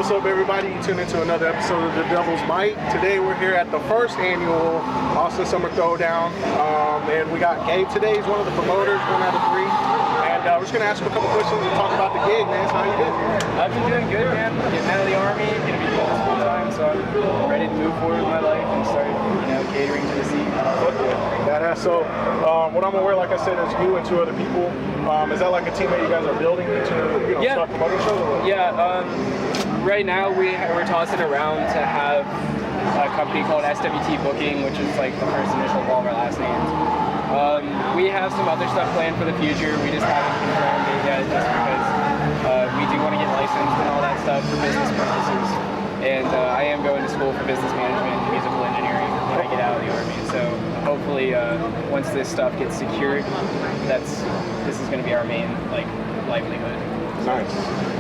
What's up, everybody? You tune into another episode of The Devil's Might. Today we're here at the first annual Austin Summer Throwdown, and we got Gabe today. He's one of the promoters, 1 out of 3. And we're just gonna ask him a couple questions and talk about the gig, man. So how you doing? I've been doing good, man. Getting out of the Army, gonna be doing this full time, so I'm ready to move forward with my life and start, catering to the scene. Badass. So what I'm aware, like I said, is you and 2 other people. Is that like a team that you guys are building to start promoting shows? Or what? Yeah. Right now we're tossing around to have a company called SWT Booking, which is like the first initial of all of our last names. We have some other stuff planned for the future. We just haven't confirmed it yet, just because we do want to get licensed and all that stuff for business purposes. And I am going to school for business management and musical engineering when I get out of the Army. So hopefully, once this stuff gets secured, this is going to be our main livelihood. Nice.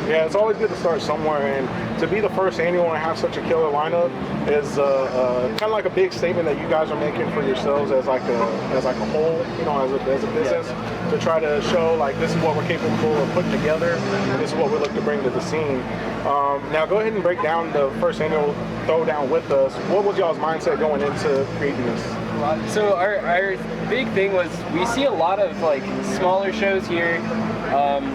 Yeah, it's always good to start somewhere, and to be the first annual and have such a killer lineup is kind of like a big statement that you guys are making for yourselves as like a whole, as a business, to try to show like this is what we're capable of putting together, and this is what we're looking to bring to the scene. Now go ahead and break down the first annual Throwdown with us. What was y'all's mindset going into creating this? So our big thing was we see a lot of smaller shows here,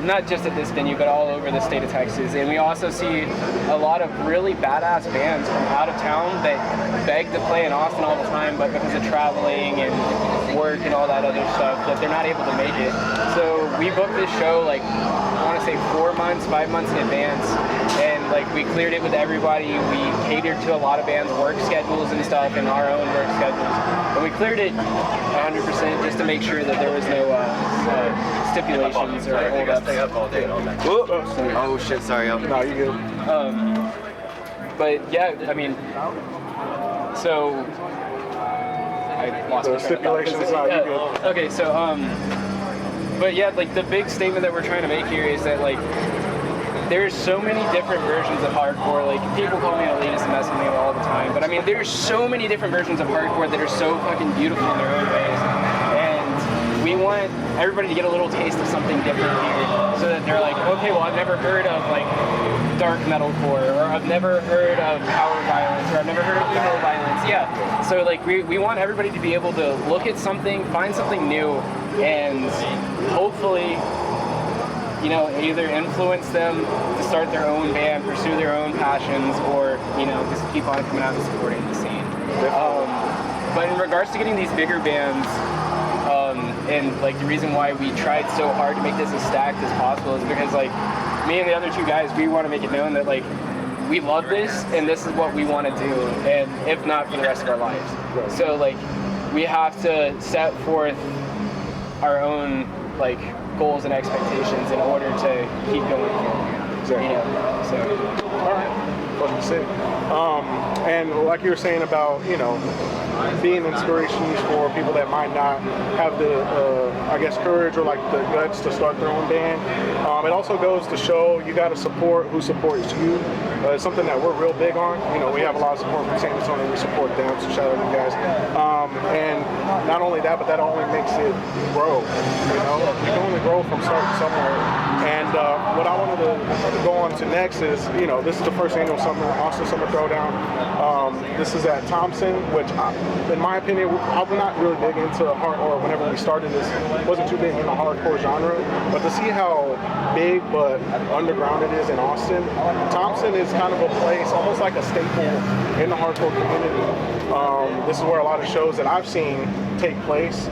not just at this venue, but all over the state of Texas. And we also see a lot of really badass bands from out of town that beg to play in Austin all the time, but because of traveling and work and all that other stuff, that they're not able to make it. So we booked this show I want to say 5 months in advance, and we cleared it with everybody. We catered to a lot of bands' work schedules and stuff, and our own work schedules. And we cleared it 100% just to make sure that there was no stipulations or holdups. Stay up all day and all night. Oh shit, sorry. No, you good. But yeah, I mean, so I lost the my train of thought. stipulations. No, you good. Okay, so but yeah, the big statement that we're trying to make here is that there's so many different versions of hardcore. People call me an elitist and mess with me all the time, but I mean, there's so many different versions of hardcore that are so fucking beautiful in their own ways. And we want everybody to get a little taste of something different here, so that they're like, okay, well, I've never heard of dark metalcore, or I've never heard of power violence, or I've never heard of emo violence. Yeah. So we want everybody to be able to look at something, find something new, and hopefully either influence them to start their own band, pursue their own passions, or just keep on coming out and supporting the scene. But in regards to getting these bigger bands, and the reason why we tried so hard to make this as stacked as possible is because me and the other 2 guys, we want to make it known that we love this and this is what we want to do, and if not, for the rest of our lives. So we have to set forth our own goals and expectations in order to keep going forward. Exactly. So all right, fucking sick. And like you were saying about being inspirations for people that might not have the courage or the guts to start their own band. It also goes to show you got to support who supports you. It's something that we're real big on. We have a lot of support from San Antonio. We support them, so shout out to you guys. And not only that, but that only makes it grow. You can only grow from starting somewhere. And what I wanted to go on to next is, this is the first annual Austin Summer Throwdown. This is at Thompson, which, in my opinion, I'm not really big into hardcore. Whenever we started this, wasn't too big in the hardcore genre. But to see how big but underground it is in Austin, Thompson is kind of a place, almost like a staple in the hardcore community. This is where a lot of shows that I've seen take place.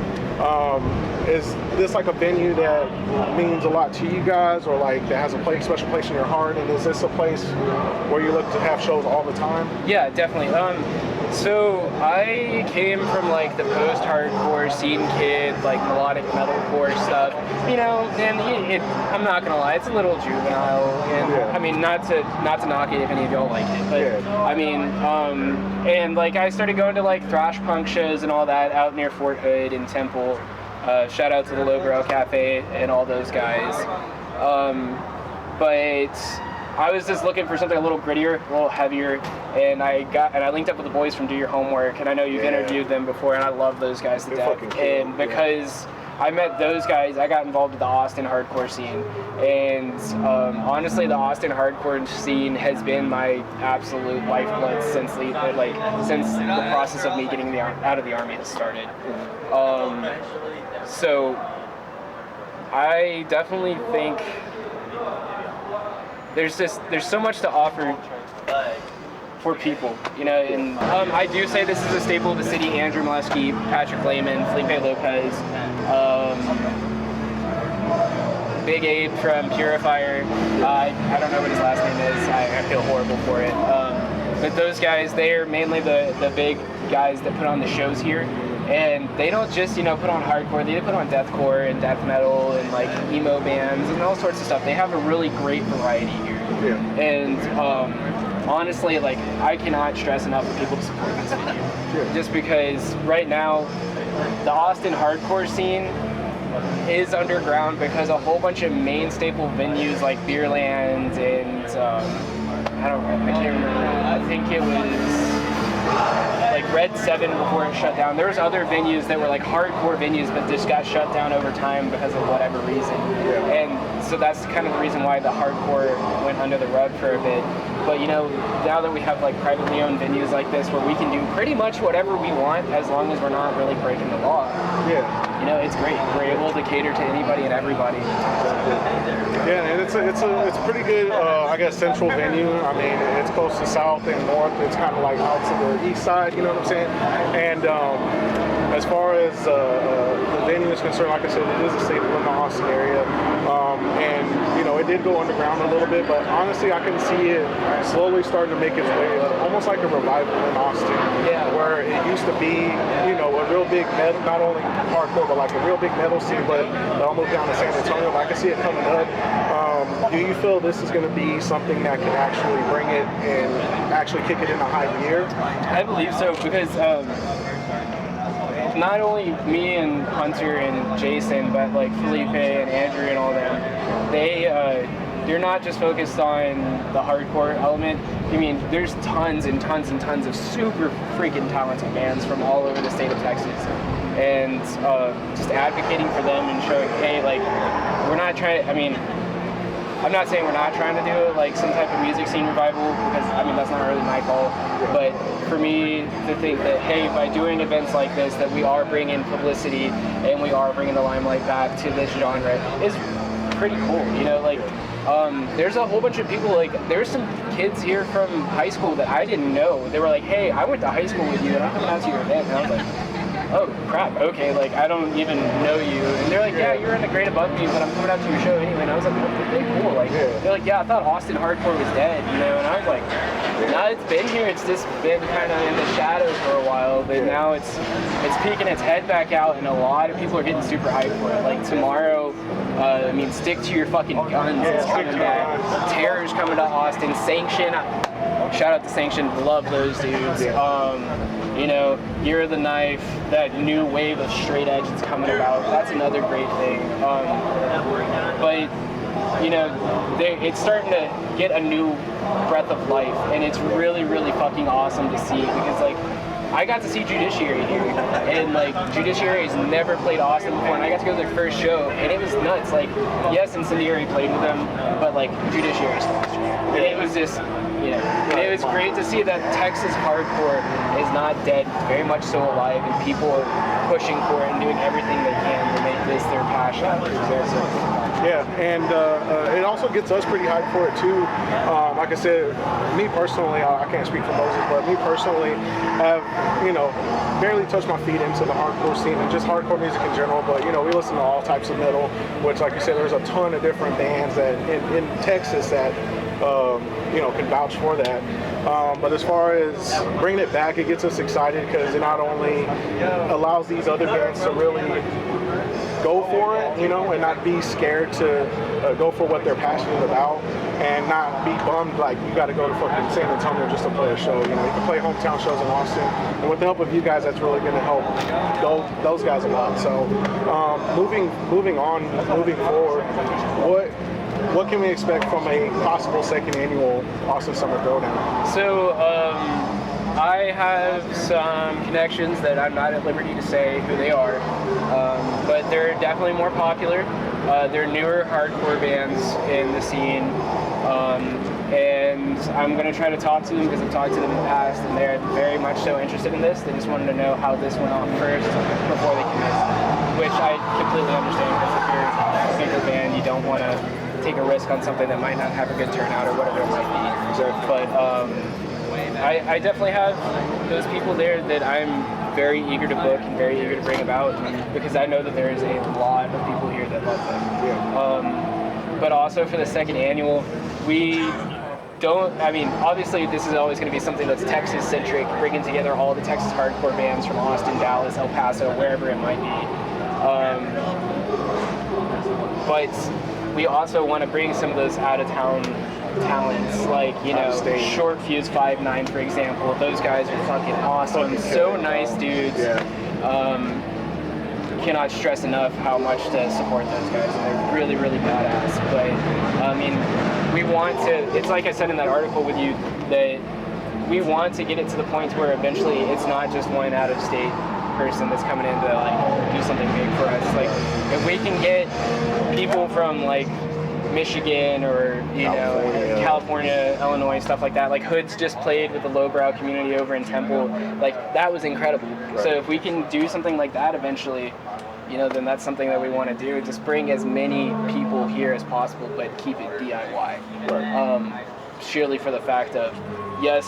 Is this a venue that means a lot to you guys, or that has a special place in your heart? And is this a place where you look to have shows all the time? Yeah, definitely. So I came from the post-hardcore scene kid, melodic metalcore stuff, and I'm not gonna lie, it's a little juvenile, and I mean, not to knock it if any of y'all like it, but I mean, and I started going to thrash punk shows and all that out near Fort Hood and Temple. Shout out to the Lowbrow Cafe and all those guys. But I was just looking for something a little grittier, a little heavier, and I linked up with the boys from Do Your Homework, and I know you've interviewed them before, and I love those guys to death. And because I met those guys. I got involved with the Austin hardcore scene, and honestly, the Austin hardcore scene has been my absolute lifeblood since the process of me getting out of the Army has started. So I definitely think there's so much to offer for people, you know, and I do say this is a staple of the city. Andrew Molesky, Patrick Lehman, Felipe Lopez, Big Abe from Purifier. I don't know what his last name is. I feel horrible for it. But those guys, they are mainly the big guys that put on the shows here. And they don't just, you know, put on hardcore, they put on deathcore and death metal and like emo bands and all sorts of stuff. They have a really great variety here. Yeah. And honestly, like, I cannot stress enough for people to support this venue. Sure. Just because right now, the Austin hardcore scene is underground because a whole bunch of main staple venues like Beerland and I can't remember. I think it was like Red 7 before it shut down. There was other venues that were like hardcore venues but just got shut down over time because of whatever reason. Yeah. And so that's kind of the reason why the hardcore went under the rug for a bit. But you know, now that we have like privately owned venues like this where we can do pretty much whatever we want as long as we're not really breaking the law. Yeah. You know, it's great. We're able to cater to anybody and everybody. Yeah, and it's a pretty good, I guess, central venue. I mean, it's close to south and north. It's kind of like out to the east side, you know what I'm saying? And as far as the venue is concerned, like I said, it is a staple in the Austin area. And, you know, it did go underground a little bit, but honestly, I can see it slowly starting to make its way up, almost like a revival in Austin. Yeah. Where it used to be, you know, a real big metal, not only hardcore, but like a real big metal scene, but I'll move down to San Antonio. But I can see it coming up. Do you feel this is going to be something that can actually bring it and actually kick it into high gear? I believe so, because not only me and Hunter and Jason, but like Felipe and Andrew and all them, they're not just focused on the hardcore element. I mean, there's tons and tons and tons of super freaking talented bands from all over the state of Texas. And just advocating for them and showing, hey, like, we're not trying, I mean, I'm not saying we're not trying to do like some type of music scene revival, because I mean that's not really my call. But for me to think that, hey, by doing events like this, that we are bringing publicity and we are bringing the limelight back to this genre is pretty cool. You know, like there's a whole bunch of people, like there's some kids here from high school that I didn't know. They were like, hey, I went to high school with you and I'm coming out to your event. And I was like, oh crap, okay, like I don't even know you. And they're like, yeah, you're in the grade above me, but I'm coming out to your show anyway. And I was like, oh, pretty cool. Like, they're like, yeah, I thought Austin hardcore was dead, you know. And I was like, no, it's been here. It's just been kind of in the shadows for a while, but now it's peeking its head back out, and a lot of people are getting super hyped for it. Like tomorrow, I mean, Stick to Your Fucking Guns is coming back. Terror's coming to Austin. Sanction, shout out to Sanction, love those dudes. You know, Year of the Knife, that new wave of straight edge that's coming about, that's another great thing. But, you know, it's starting to get a new breath of life, and it's really, really fucking awesome to see, because, like, I got to see Judiciary here, and like Judiciary has never played Austin before, and I got to go to their first show, and it was nuts. Like, yes, Incendiary played with them, but like Judiciary sponsored, and it was just, you know, and it was great to see that Texas hardcore is not dead, it's very much so alive, and people are pushing for it and doing everything they can to make this their passion. Yeah, and it also gets us pretty hyped for it too. Like I said, me personally, I can't speak for Moses, but me personally have, you know, barely touched my feet into the hardcore scene and just hardcore music in general. But, you know, we listen to all types of metal, which, like you said, there's a ton of different bands that in Texas that, you know, can vouch for that. But as far as bringing it back, it gets us excited because it not only allows these other bands to really go for it, you know, and not be scared to go for what they're passionate about, and not be bummed like you got to go to fucking San Antonio just to play a show. You know, you can play hometown shows in Austin, and with the help of you guys, that's really going to help those guys a lot. So, moving forward, what can we expect from a possible second annual Austin Summer Throwdown? So, I have some connections that I'm not at liberty to say who they are. but they're definitely more popular. They're newer hardcore bands in the scene, and I'm going to try to talk to them because I've talked to them in the past, and they're very much so interested in this. They just wanted to know how this went on first before they commit, which I completely understand, because if you're a bigger band, you don't want to take a risk on something that might not have a good turnout or whatever it might be. But I definitely have those people there that I'm very eager to book and very eager to bring about, because I know that there is a lot of people here that love them. But also for the second annual, we don't, I mean, obviously this is always going to be something that's Texas-centric, bringing together all the Texas hardcore bands from Austin, Dallas, El Paso, wherever it might be. But we also want to bring some of those out-of-town talents, like, you know, Short Fuse 5'9", for example. Those guys are fucking awesome. So nice dudes. Cannot stress enough how much to support those guys. They're really, really badass. But, I mean, we want to, it's like I said in that article with you, that we want to get it to the point where eventually it's not just one out-of-state person that's coming in to, like, do something big for us. Like, if we can get people from, like, Michigan or, you know, California, Illinois, stuff like that. Like, Hoods just played with the lowbrow community over in Temple. Like, that was incredible. So if we can do something like that eventually, you know, then that's something that we want to do. Just bring as many people here as possible, but keep it DIY. Surely for the fact of, yes,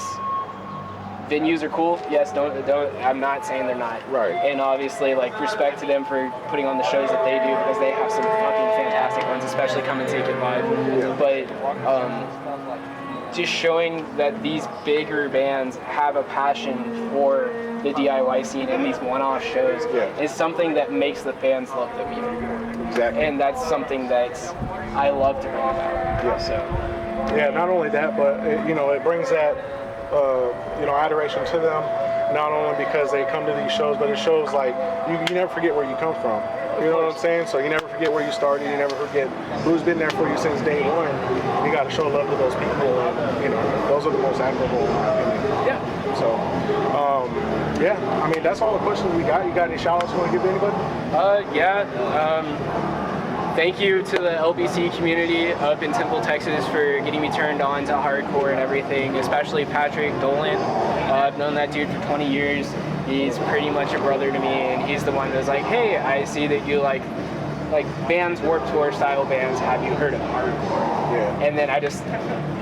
venues are cool. Yes, don't. I'm not saying they're not. And obviously, like, respect to them for putting on the shows that they do, because they have some fucking fantastic ones, especially Come and Take It Live. But just showing that these bigger bands have a passion for the DIY scene and these one-off shows is something that makes the fans love them even more. And that's something that I love to bring about. So. Yeah, not only that, but you know, it brings that you know, adoration to them, not only because they come to these shows, but it shows, like, you never forget where you come from. You know what I'm saying? So you never forget where you started, you never forget who's been there for you since day one. You got to show love to those people, and, you know, those are the most admirable, in my opinion. So, yeah, I mean, that's all the questions we got. You got any shout-outs you want to give to anybody? Thank you to the LBC community up in Temple, Texas for getting me turned on to hardcore and everything, especially Patrick Dolan. I've known that dude for 20 years. He's pretty much a brother to me, and he's the one that's like, hey, I see that you like bands, Warped Tour style bands, have you heard of hardcore? And then I just,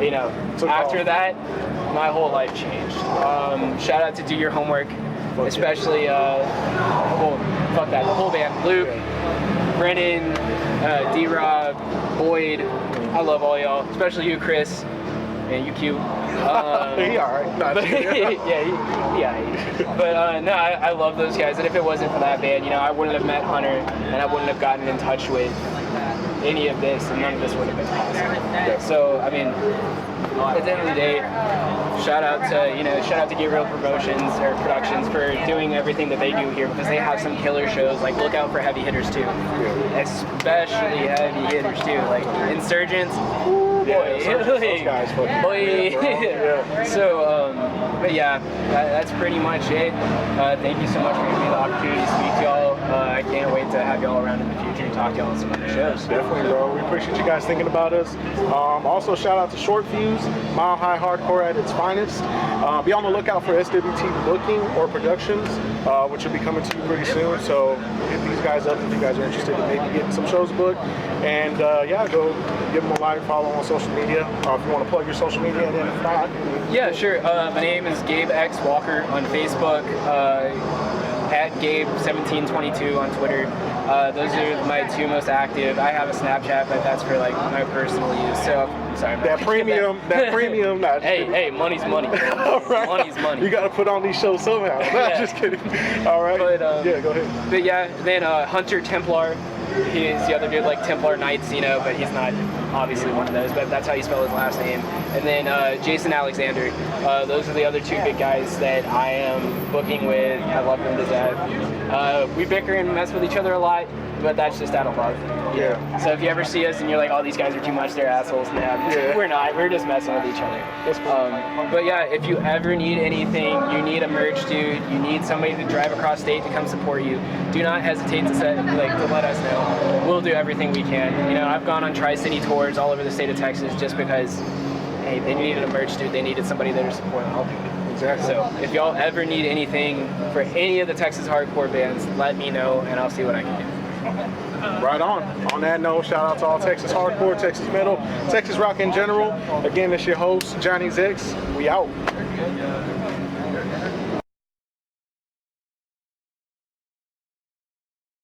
you know, after that, my whole life changed. Shout out to Do Your Homework, especially, well, fuck that, the whole band, Luke, Brennan, D-Rob, Boyd. I love all y'all, especially you, Chris, and you cute. He alright. But no, I love those guys, and if it wasn't for that band, you know, I wouldn't have met Hunter, and I wouldn't have gotten in touch with any of this, and none of this would have been possible. So, I mean, at the end of the day, shout out to Gabriel Productions for doing everything that they do here, because they have some killer shows. Like, look out for heavy hitters too, especially heavy hitters too, like Insurgents. Boy. So, but yeah, that's pretty much it. Thank you so much for giving me the opportunity to speak to y'all. I can't wait to have y'all around in the future and talk to y'all on some other shows. Definitely, bro. We appreciate you guys thinking about us. Also, shout out to Short Fuse, Mile High Hardcore at its finest. Be on the lookout for SWT booking or productions, which will be coming to you pretty soon. So hit these guys up if you guys are interested in maybe getting some shows booked. And yeah, go give them a like, follow on social media. If you want to plug your social media, and then if not, yeah, sure. My name is Gabe X Walker on Facebook. At Gabe1722 on Twitter. Those are my two most active. I have a Snapchat, but that's for like my personal use. So sorry. That premium. Not hey, money's money. All right. Money's money. You got to put on these shows somehow. Just kidding. All right. But, yeah, go ahead. But yeah, then Hunter Templar. He's the other dude, like Templar Knights, you know, but he's not obviously one of those, but that's how you spell his last name. And then Jason Alexander. Those are the other two big guys that I am booking with. I love them to death. We bicker and mess with each other a lot, but that's just out of love. Yeah. So if you ever see us and you're like, oh, these guys are too much, they're assholes, Yeah. we're not. We're just messing with each other. That's cool. But yeah, if you ever need anything, you need a merch dude, you need somebody to drive across state to come support you, do not hesitate to let us know. We'll do everything we can. You know, I've gone on Tri-City tours all over the state of Texas just because, hey, they needed a merch dude, they needed somebody there to support them. I'll do it. Exactly. So if y'all ever need anything for any of the Texas hardcore bands, let me know and I'll see what I can do. Right on. On that note, shout out to all Texas hardcore, Texas metal, Texas rock in general. Again, it's your host, Johnny Zix. We out.